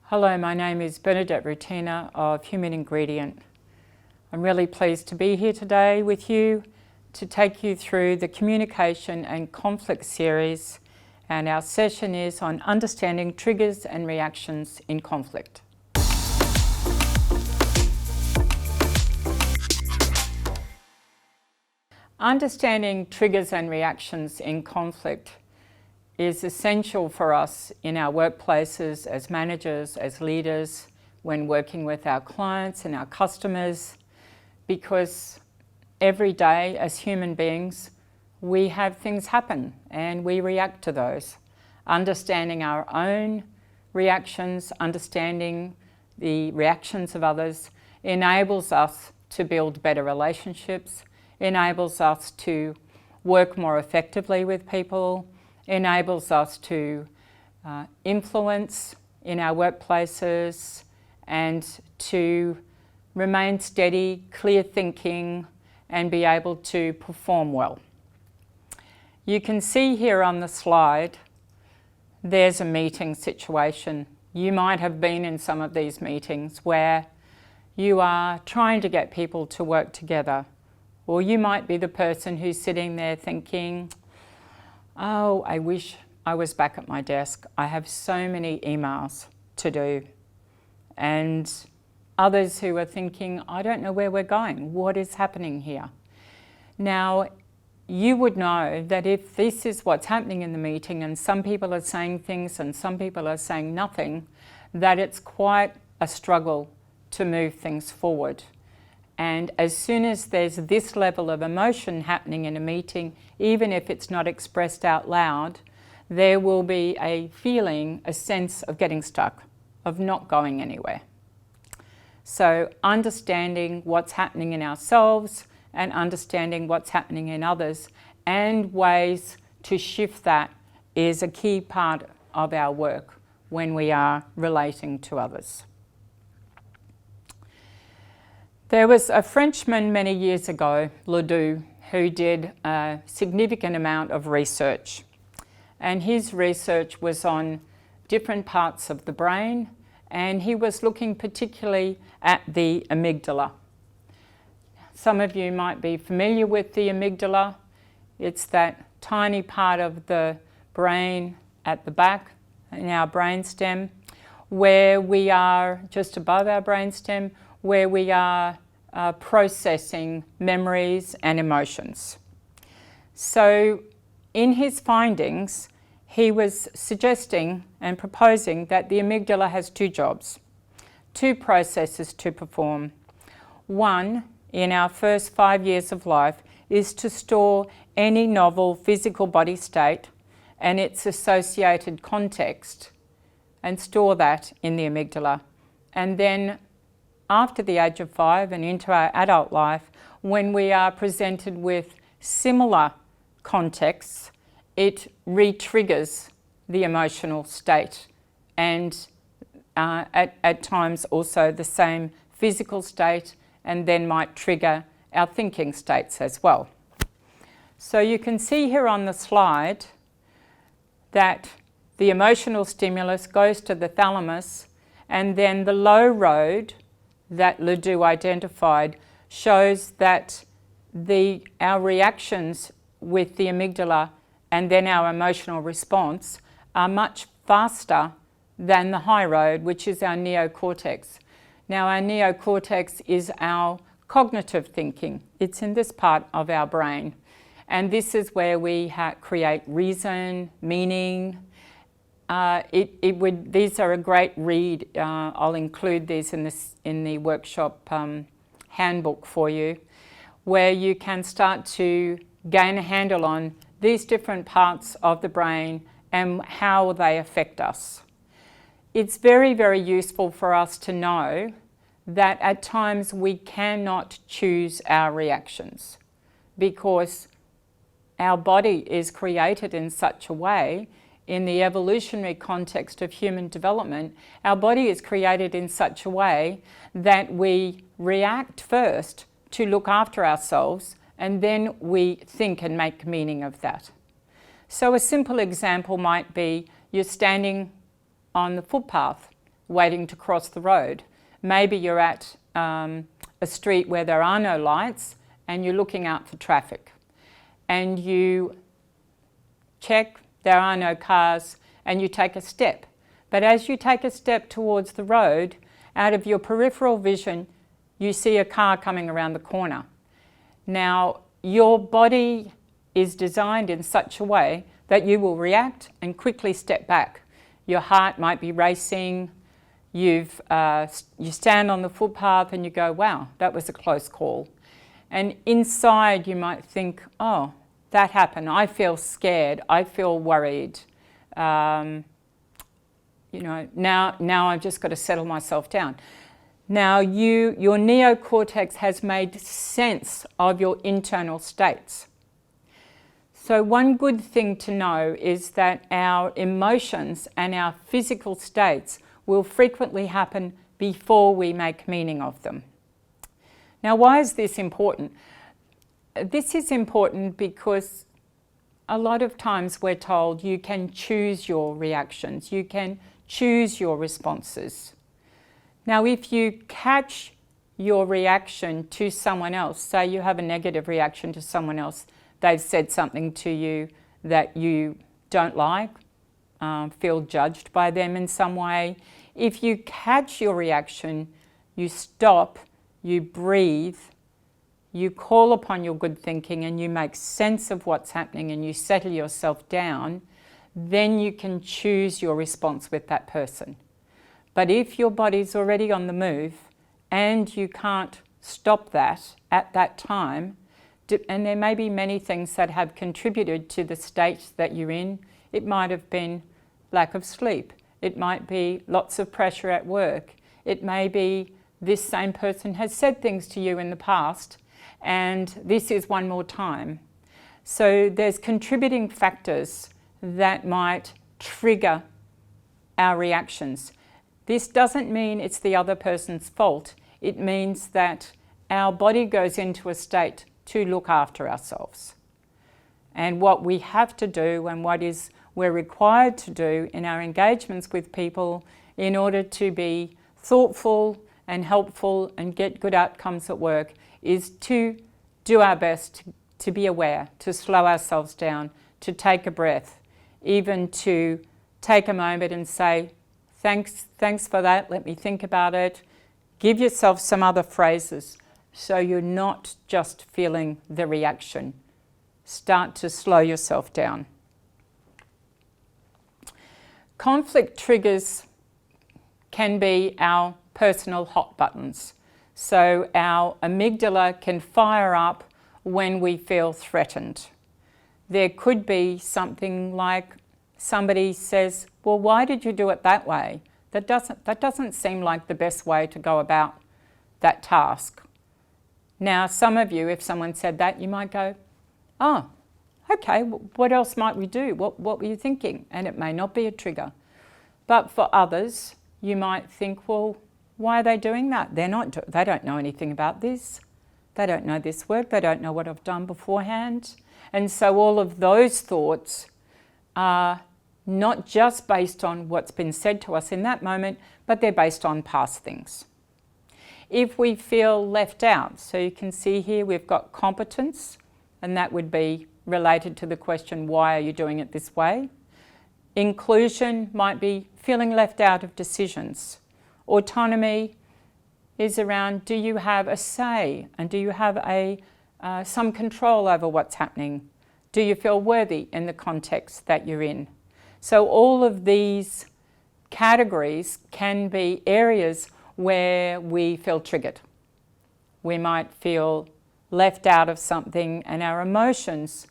Hello, my name is Bernadette Rutina of Human Ingredient. I'm really pleased to be here today with you to take you through the communication and conflict series, and our session is on understanding triggers and reactions in conflict. Understanding triggers and reactions in conflict is essential for us in our workplaces as managers, as leaders, when working with our clients and our customers, because every day as human beings we have things happen and we react to those. Understanding our own reactions, understanding the reactions of others enables us to build better relationships, enables us to work more effectively with people, enables us to influence in our workplaces and to remain steady, clear thinking, and be able to perform well. You can see here on the slide, there's a meeting situation. You might have been in some of these meetings where you are trying to get people to work together, or you might be the person who's sitting there thinking, oh, I wish I was back at my desk. I have so many emails to do. And others who are thinking, I don't know where we're going. What is happening here? Now, you would know that if this is what's happening in the meeting and some people are saying things and some people are saying nothing, that it's quite a struggle to move things forward. And as soon as there's this level of emotion happening in a meeting, even if it's not expressed out loud, there will be a feeling, a sense of getting stuck, of not going anywhere. So understanding what's happening in ourselves and understanding what's happening in others and ways to shift that is a key part of our work when we are relating to others. There was a Frenchman many years ago, Ledoux, who did a significant amount of research. And his research was on different parts of the brain, and he was looking particularly at the amygdala. Some of you might be familiar with the amygdala. It's that tiny part of the brain at the back in our brainstem, where we are just above our brainstem, where we are processing memories and emotions. So in his findings, he was suggesting and proposing that the amygdala has two jobs, two processes to perform. One, in our first 5 years of life, is to store any novel physical body state and its associated context and store that in the amygdala. And then after the age of 5 and into our adult life, when we are presented with similar contexts, it re-triggers the emotional state and at times also the same physical state, and then might trigger our thinking states as well. So you can see here on the slide that the emotional stimulus goes to the thalamus, and then the low road that Ledoux identified shows that our reactions with the amygdala and then our emotional response are much faster than the high road, which is our neocortex. Now, our neocortex is our cognitive thinking. It's in this part of our brain. And this is where we create reason, meaning. These are a great read. I'll include these in the workshop handbook for you, where you can start to gain a handle on these different parts of the brain and how they affect us. It's very, very useful for us to know that at times we cannot choose our reactions, because our body is created in such a way. In the evolutionary context of human development, our body is created in such a way that we react first to look after ourselves, and then we think and make meaning of that. So a simple example might be you're standing on the footpath waiting to cross the road. Maybe you're at a street where there are no lights and you're looking out for traffic. And you check, there are no cars, and you take a step. But as you take a step towards the road, out of your peripheral vision, you see a car coming around the corner. Now, your body is designed in such a way that you will react and quickly step back. Your heart might be racing, you stand on the footpath and you go, wow, that was a close call. And inside you might think, oh, that happened. I feel scared. I feel worried. Now I've just got to settle myself down. Now your neocortex has made sense of your internal states. So one good thing to know is that our emotions and our physical states will frequently happen before we make meaning of them. Now, why is this important? This is important because a lot of times we're told you can choose your reactions, you can choose your responses. Now, if you catch your reaction to someone else, say you have a negative reaction to someone else, they've said something to you that you don't like, feel judged by them in some way. If you catch your reaction, you stop, you breathe, you call upon your good thinking and you make sense of what's happening and you settle yourself down, then you can choose your response with that person. But if your body's already on the move and you can't stop that at that time, and there may be many things that have contributed to the state that you're in. It might have been lack of sleep. It might be lots of pressure at work. It may be this same person has said things to you in the past and this is one more time. So there's contributing factors that might trigger our reactions. This doesn't mean it's the other person's fault. It means that our body goes into a state to look after ourselves. And what we have to do and what we're required to do in our engagements with people in order to be thoughtful and helpful and get good outcomes at work is to do our best to be aware, to slow ourselves down, to take a breath, even to take a moment and say, thanks for that, let me think about it. Give yourself some other phrases so you're not just feeling the reaction. Start to slow yourself down. Conflict triggers can be our personal hot buttons. So our amygdala can fire up when we feel threatened. There could be something like somebody says, well, why did you do it that way? That doesn't seem like the best way to go about that task. Now, some of you, if someone said that, you might go, oh, okay, what else might we do? What were you thinking? And it may not be a trigger. But for others, you might think, well, why are they doing that? They don't know anything about this. They don't know this work. They don't know what I've done beforehand. And so all of those thoughts are not just based on what's been said to us in that moment, but they're based on past things. If we feel left out, so you can see here we've got competence, and that would be related to the question, why are you doing it this way? Inclusion might be feeling left out of decisions. Autonomy is around, do you have a say and do you have some control over what's happening? Do you feel worthy in the context that you're in? So all of these categories can be areas where we feel triggered. We might feel left out of something and our emotions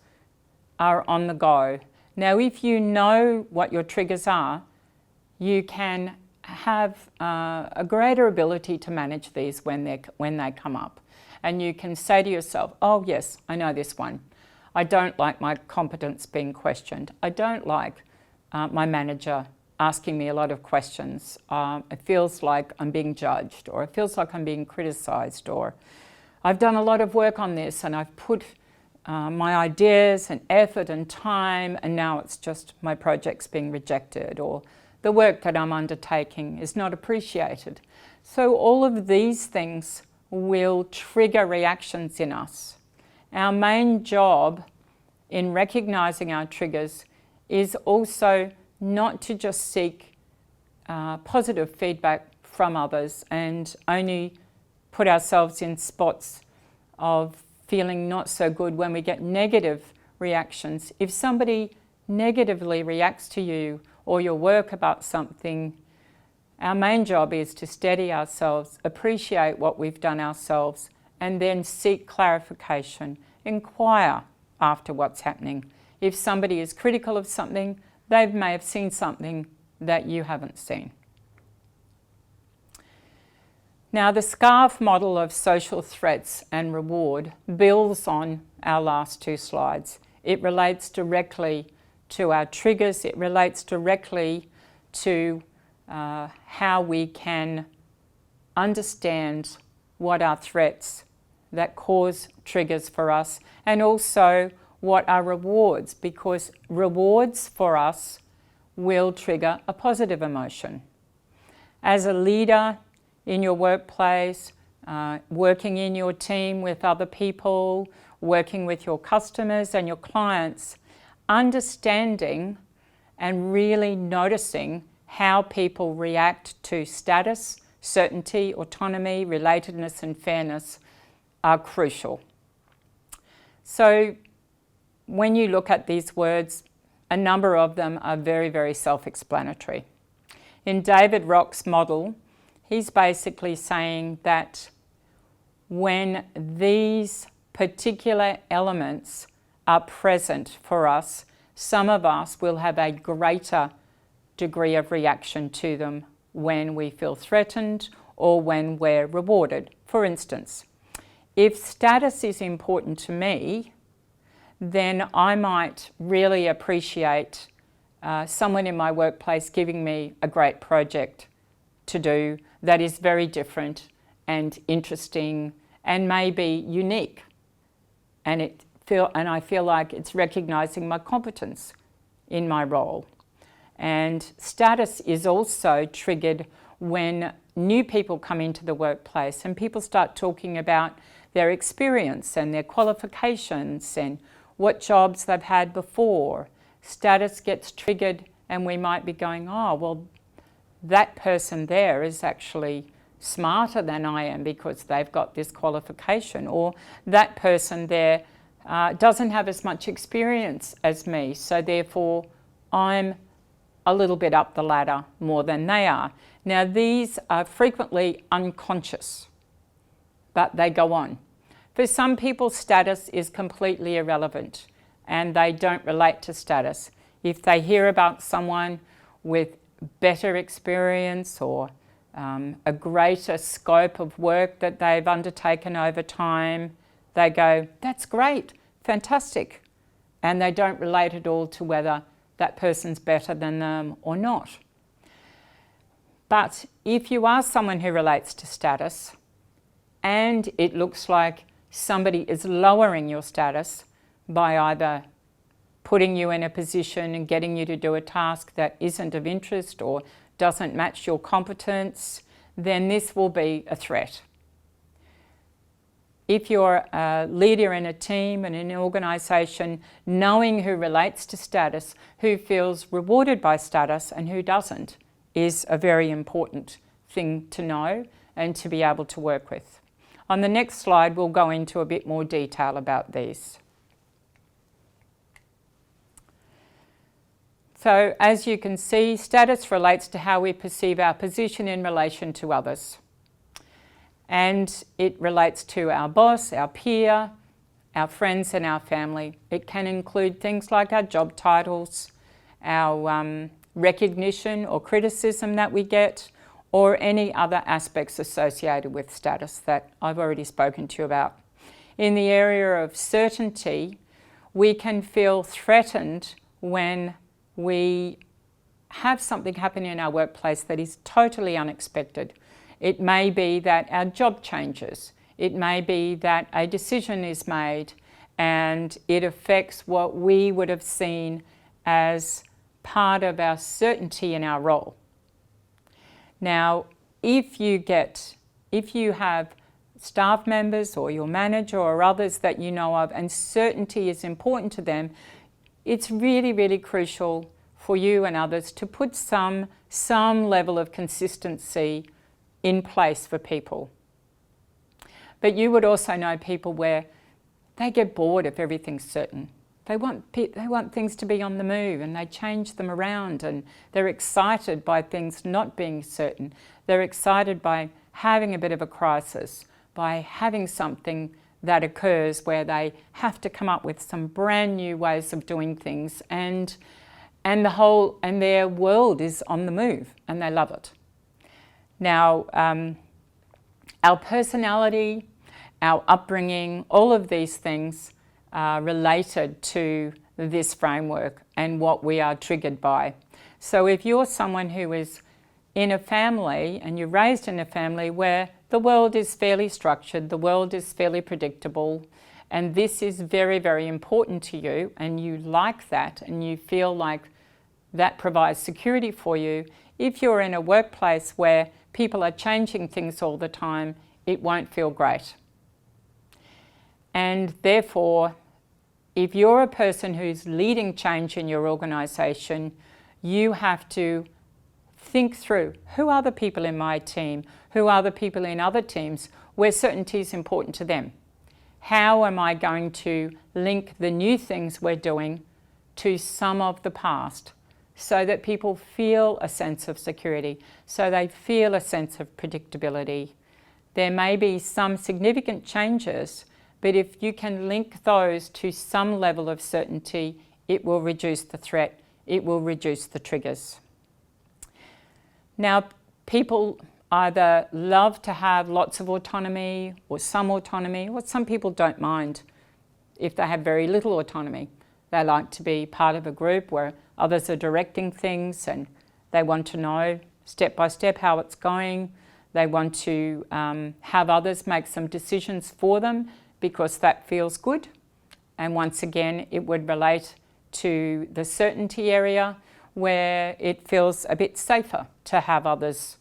are on the go. Now, if you know what your triggers are, you can have a greater ability to manage these when they come up. And you can say to yourself, oh yes, I know this one. I don't like my competence being questioned. I don't like my manager asking me a lot of questions. It feels like I'm being judged, or it feels like I'm being criticised, or I've done a lot of work on this and I've put my ideas and effort and time and now it's just my project's being rejected, or the work that I'm undertaking is not appreciated. So all of these things will trigger reactions in us. Our main job in recognizing our triggers is also not to just seek positive feedback from others and only put ourselves in spots of feeling not so good when we get negative reactions. If somebody negatively reacts to you or your work about something, our main job is to steady ourselves, appreciate what we've done ourselves, and then seek clarification, inquire after what's happening. If somebody is critical of something, they may have seen something that you haven't seen. Now, the SCARF model of social threats and reward builds on our last two slides. It relates directly to our triggers. It relates directly to how we can understand what are threats that cause triggers for us, and also what are rewards, because rewards for us will trigger a positive emotion. As a leader in your workplace, working in your team with other people, working with your customers and your clients, understanding and really noticing how people react to status, certainty, autonomy, relatedness, and fairness are crucial. So when you look at these words, a number of them are very, very self-explanatory. In David Rock's model, he's basically saying that when these particular elements are present for us, some of us will have a greater degree of reaction to them when we feel threatened or when we're rewarded. For instance, if status is important to me, then I might really appreciate someone in my workplace giving me a great project to do that is very different and interesting and maybe unique. And I feel like it's recognizing my competence in my role. And status is also triggered when new people come into the workplace and people start talking about their experience and their qualifications and what jobs they've had before. Status gets triggered and we might be going, oh, well, that person there is actually smarter than I am because they've got this qualification, or that person there doesn't have as much experience as me, so therefore I'm a little bit up the ladder more than they are. Now, these are frequently unconscious, but they go on. For some people, status is completely irrelevant and they don't relate to status. If they hear about someone with better experience or a greater scope of work that they've undertaken over time, they go, that's great, fantastic. And they don't relate at all to whether that person's better than them or not. But if you are someone who relates to status and it looks like somebody is lowering your status by either putting you in a position and getting you to do a task that isn't of interest or doesn't match your competence, then this will be a threat. If you're a leader in a team and an organisation, knowing who relates to status, who feels rewarded by status and who doesn't, is a very important thing to know and to be able to work with. On the next slide, we'll go into a bit more detail about these. So, as you can see, status relates to how we perceive our position in relation to others. And it relates to our boss, our peer, our friends and our family. It can include things like our job titles, our recognition or criticism that we get, or any other aspects associated with status that I've already spoken to you about. In the area of certainty, we can feel threatened when we have something happen in our workplace that is totally unexpected. It may be that our job changes. It may be that a decision is made and it affects what we would have seen as part of our certainty in our role. Now, if you have staff members or your manager or others that you know of and certainty is important to them, it's really, really crucial for you and others to put some level of consistency in place for people. But you would also know people where they get bored if everything's certain. They want things to be on the move, and they change them around, and they're excited by things not being certain. They're excited by having a bit of a crisis, by having something that occurs where they have to come up with some brand new ways of doing things, and their world is on the move, and they love it. Now, our personality, our upbringing, all of these things are related to this framework and what we are triggered by. So if you're someone who is in a family and you're raised in a family where the world is fairly structured, the world is fairly predictable, and this is very, very important to you, and you like that, and you feel like that provides security for you, if you're in a workplace where people are changing things all the time, it won't feel great. And therefore, if you're a person who's leading change in your organisation, you have to think through, who are the people in my team? Who are the people in other teams where certainty is important to them? How am I going to link the new things we're doing to some of the past so that people feel a sense of security, so they feel a sense of predictability? There may be some significant changes, but if you can link those to some level of certainty, it will reduce the threat, it will reduce the triggers. Now, people either love to have lots of autonomy or some people don't mind if they have very little autonomy. They like to be part of a group where others are directing things, and they want to know step by step how it's going. They want to have others make some decisions for them because that feels good. And once again, it would relate to the certainty area where it feels a bit safer to have others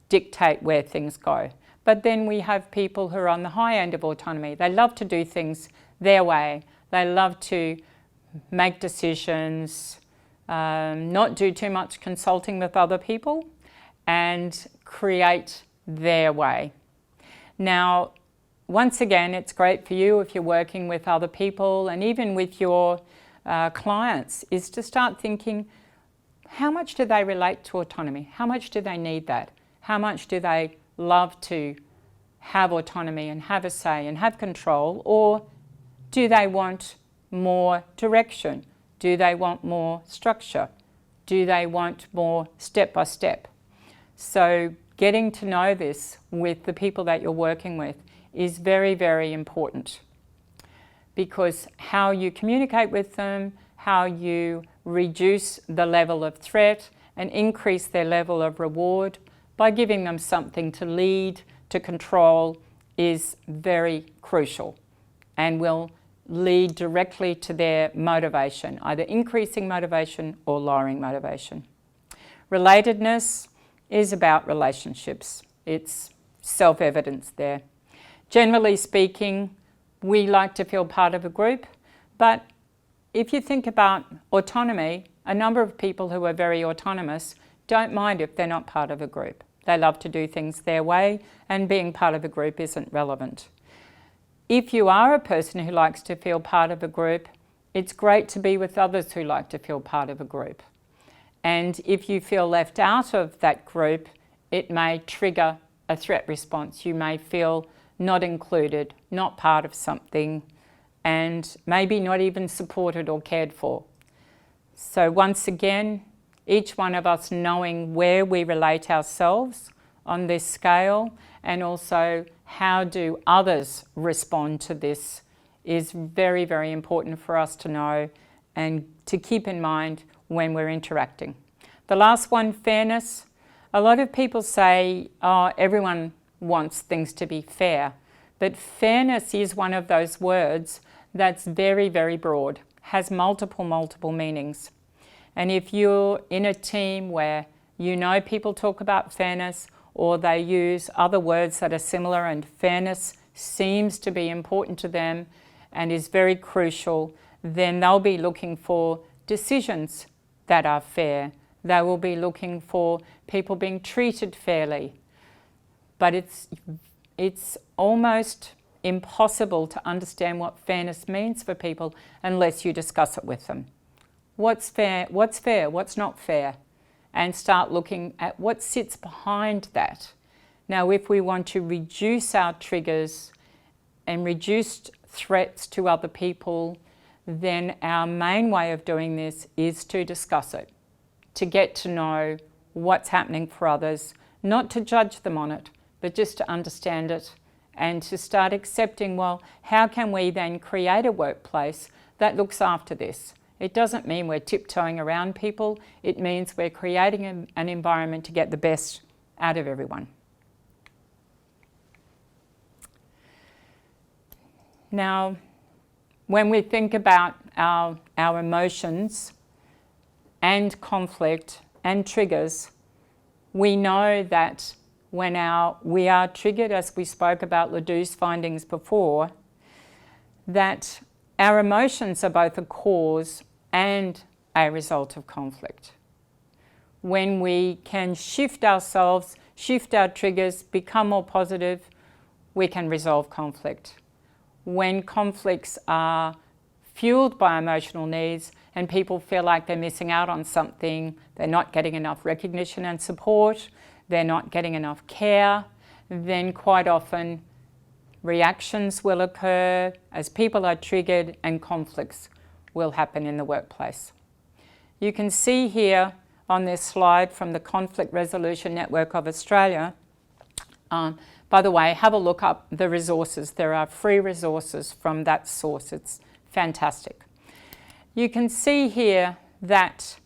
dictate where things go. But then we have people who are on the high end of autonomy. They love to do things their way. They love to make decisions, not do too much consulting with other people, and create their way. Now, once again, it's great for you if you're working with other people and even with your clients, is to start thinking, how much do they relate to autonomy? How much do they need that? How much do they love to have autonomy and have a say and have control? Or do they want more direction? Do they want more structure? Do they want more step by step? So getting to know this with the people that you're working with is very, very important, because how you communicate with them, how you reduce the level of threat and increase their level of reward by giving them something to lead, to control, is very crucial and will lead directly to their motivation, either increasing motivation or lowering motivation. Relatedness is about relationships. It's self-evident there. Generally speaking, we like to feel part of a group, but if you think about autonomy, a number of people who are very autonomous don't mind if they're not part of a group. They love to do things their way, and being part of a group isn't relevant. If you are a person who likes to feel part of a group, it's great to be with others who like to feel part of a group. And if you feel left out of that group, it may trigger a threat response. You may feel not included, not part of something, and maybe not even supported or cared for. So once again, each one of us knowing where we relate ourselves on this scale, and also how do others respond to this, is very, very important for us to know and to keep in mind when we're interacting. The last one, fairness. A lot of people say, oh, everyone wants things to be fair. But fairness is one of those words that's very, very broad, has multiple meanings. And if you're in a team where you know people talk about fairness or they use other words that are similar and fairness seems to be important to them and is very crucial, then they'll be looking for decisions that are fair. They will be looking for people being treated fairly. But it's almost impossible to understand what fairness means for people unless you discuss it with them. What's fair, what's not fair, and start looking at what sits behind that. Now, if we want to reduce our triggers and reduce threats to other people, then our main way of doing this is to discuss it, to get to know what's happening for others, not to judge them on it, but just to understand it and to start accepting, well, how can we then create a workplace that looks after this? It doesn't mean we're tiptoeing around people. It means we're creating an environment to get the best out of everyone. Now, when we think about our emotions and conflict and triggers, we know that when we are triggered, as we spoke about Ledoux's findings before, that our emotions are both a cause and a result of conflict. When we can shift ourselves, shift our triggers, become more positive, we can resolve conflict. When conflicts are fueled by emotional needs and people feel like they're missing out on something, they're not getting enough recognition and support, they're not getting enough care, then quite often reactions will occur as people are triggered and conflicts will happen in the workplace. You can see here on this slide from the Conflict Resolution Network of Australia. By the way, have a look up the resources. There are free resources from that source. It's fantastic. You can see here that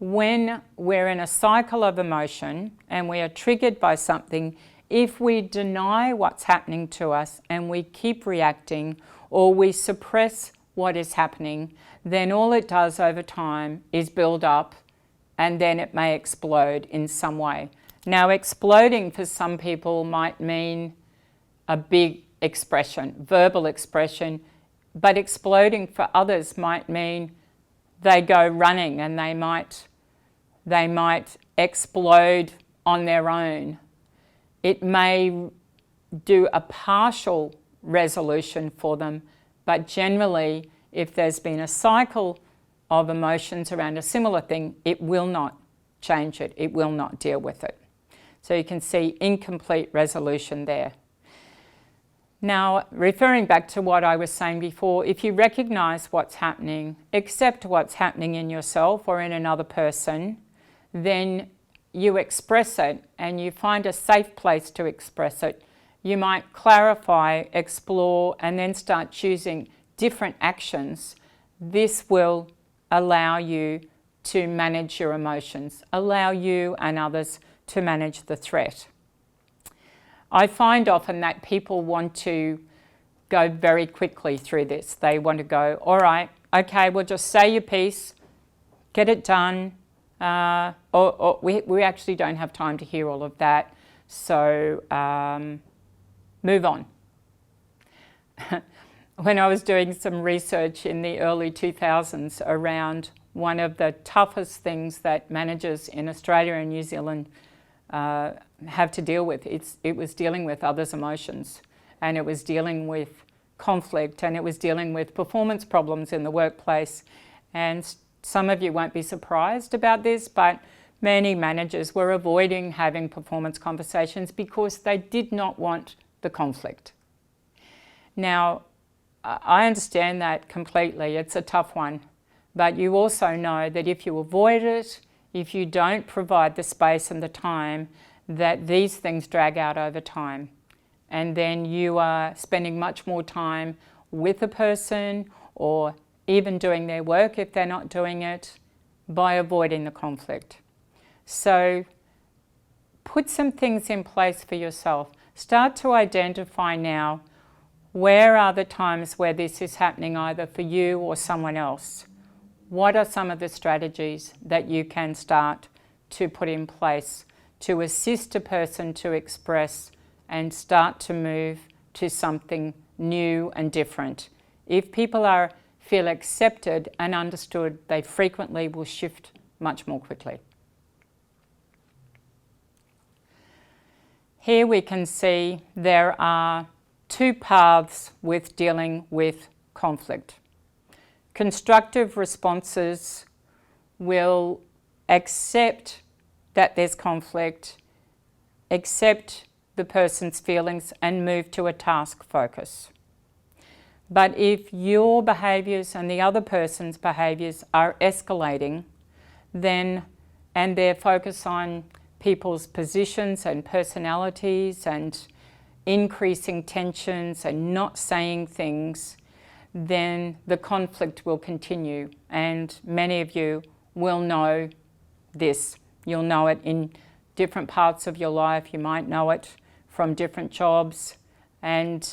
when we're in a cycle of emotion and we are triggered by something, if we deny what's happening to us and we keep reacting or we suppress what is happening, then all it does over time is build up and then it may explode in some way. Now, exploding for some people might mean a big expression, verbal expression, but exploding for others might mean they go running and they might explode on their own. It may do a partial resolution for them, but generally, if there's been a cycle of emotions around a similar thing, it will not change it. It will not deal with it. So you can see incomplete resolution there. Now, referring back to what I was saying before, if you recognize what's happening, accept what's happening in yourself or in another person, then you express it and you find a safe place to express it. You might clarify, explore, and then start choosing different actions. This will allow you to manage your emotions, allow you and others to manage the threat. I find often that people want to go very quickly through this. They want to go, all right, okay, well, just say your piece, get it done, or we actually don't have time to hear all of that, so move on. When I was doing some research in the early 2000s around one of the toughest things that managers in Australia and New Zealand have to deal with, it was dealing with others' emotions, and it was dealing with conflict, and it was dealing with performance problems in the workplace. And some of you won't be surprised about this, but many managers were avoiding having performance conversations because they did not want the conflict. Now, I understand that completely. It's a tough one. But you also know that if you avoid it, if you don't provide the space and the time, that these things drag out over time. And then you are spending much more time with a person or even doing their work if they're not doing it by avoiding the conflict. So put some things in place for yourself. Start to identify now where are the times where this is happening either for you or someone else. what are some of the strategies that you can start to put in place to assist a person to express and start to move to something new and different? If people feel accepted and understood, they frequently will shift much more quickly. Here we can see there are two paths with dealing with conflict. Constructive responses will accept that there's conflict, accept the person's feelings and move to a task focus. But if your behaviours and the other person's behaviours are escalating, then, and their focus on people's positions and personalities and increasing tensions and not saying things, then the conflict will continue. And many of you will know this. You'll know it in different parts of your life. You might know it from different jobs. And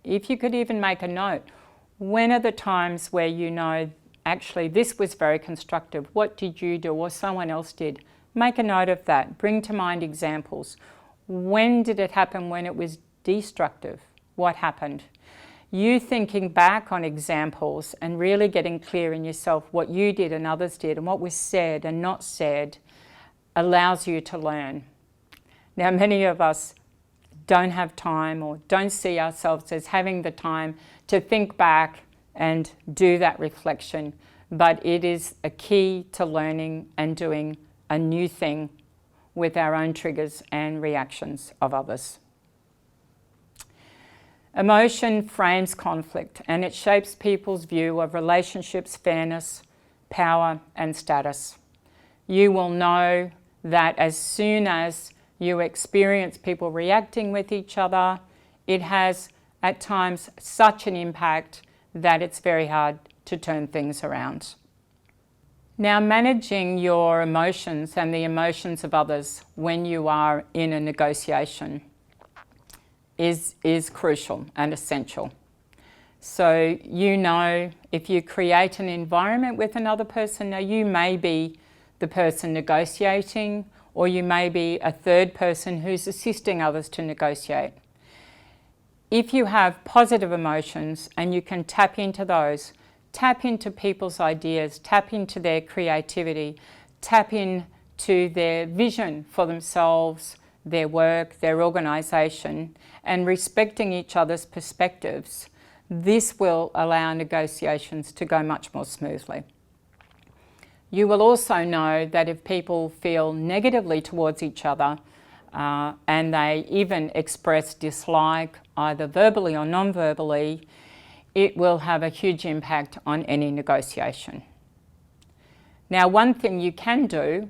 if you could even make a note, when are the times where you know, actually this was very constructive, what did you do or someone else did? Make a note of that. Bring to mind examples. When did it happen when it was destructive? What happened? You thinking back on examples and really getting clear in yourself what you did and others did and what was said and not said allows you to learn. Now, many of us don't have time or don't see ourselves as having the time to think back and do that reflection, but it is a key to learning and doing a new thing with our own triggers and reactions of others. Emotion frames conflict and it shapes people's view of relationships, fairness, power and status. You will know that as soon as you experience people reacting with each other, it has at times such an impact that it's very hard to turn things around. Now, managing your emotions and the emotions of others when you are in a negotiation is crucial and essential. So you know, if you create an environment with another person, now you may be the person negotiating, or you may be a third person who's assisting others to negotiate. If you have positive emotions and you can tap into those, tap into people's ideas, tap into their creativity, tap into their vision for themselves, their work, their organisation, and respecting each other's perspectives, this will allow negotiations to go much more smoothly. You will also know that if people feel negatively towards each other and they even express dislike, either verbally or non-verbally, it will have a huge impact on any negotiation. Now, one thing you can do,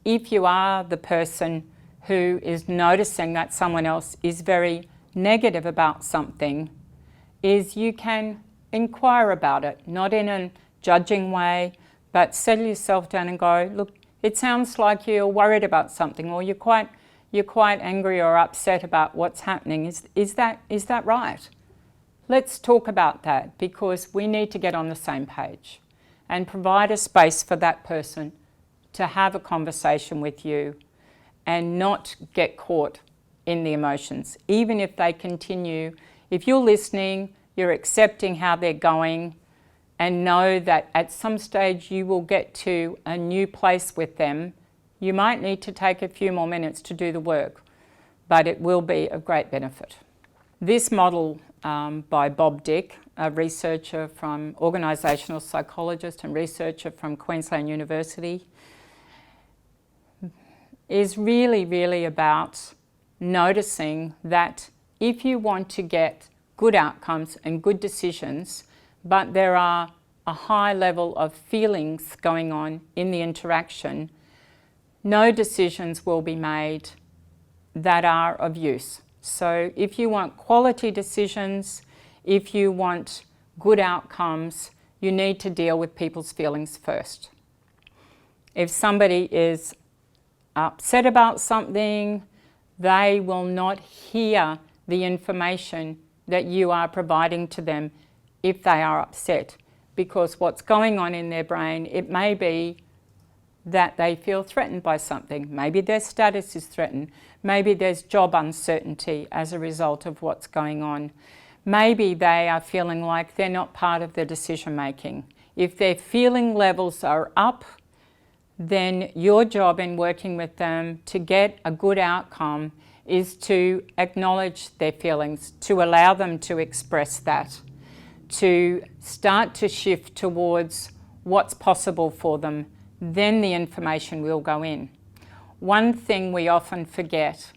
if you are the person who is noticing that someone else is very negative about something, is you can inquire about it, not in a judging way, but settle yourself down and go, look, it sounds like you're worried about something, or you're quite angry or upset about what's happening. Is that right? Let's talk about that, because we need to get on the same page and provide a space for that person to have a conversation with you and not get caught in the emotions. Even if they continue, if you're listening, you're accepting how they're going, and know that at some stage you will get to a new place with them. You might need to take a few more minutes to do the work, but it will be of great benefit. This model by Bob Dick, a researcher from organisational psychologist and researcher from Queensland University, is really about noticing that if you want to get good outcomes and good decisions, but there are a high level of feelings going on in the interaction, no decisions will be made that are of use. So if you want quality decisions, if you want good outcomes, you need to deal with people's feelings first. If somebody is upset about something, they will not hear the information that you are providing to them if they are upset, because what's going on in their brain, it may be that they feel threatened by something. Maybe their status is threatened. Maybe there's job uncertainty as a result of what's going on. Maybe they are feeling like they're not part of the decision making. If their feeling levels are up, then your job in working with them to get a good outcome is to acknowledge their feelings, to allow them to express that, to start to shift towards what's possible for them. Then the information will go in. One thing we often forget,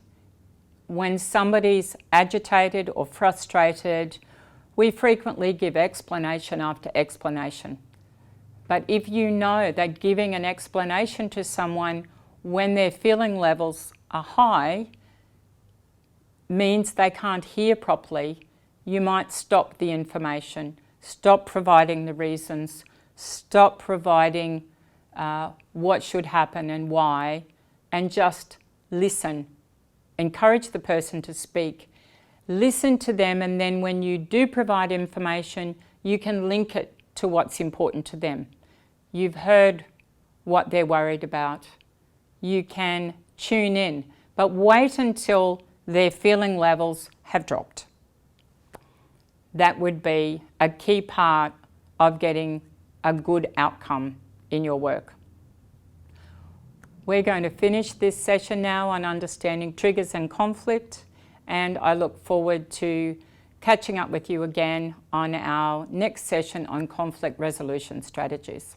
when somebody's agitated or frustrated, we frequently give explanation after explanation. But if you know that giving an explanation to someone when their feeling levels are high means they can't hear properly, you might stop the information, stop providing the reasons, stop providing what should happen and why, and just listen. Encourage the person to speak. Listen to them, and then when you do provide information, you can link it to what's important to them. You've heard what they're worried about. You can tune in, but wait until their feeling levels have dropped. That would be a key part of getting a good outcome in your work. We're going to finish this session now on understanding triggers and conflict, and I look forward to catching up with you again on our next session on conflict resolution strategies.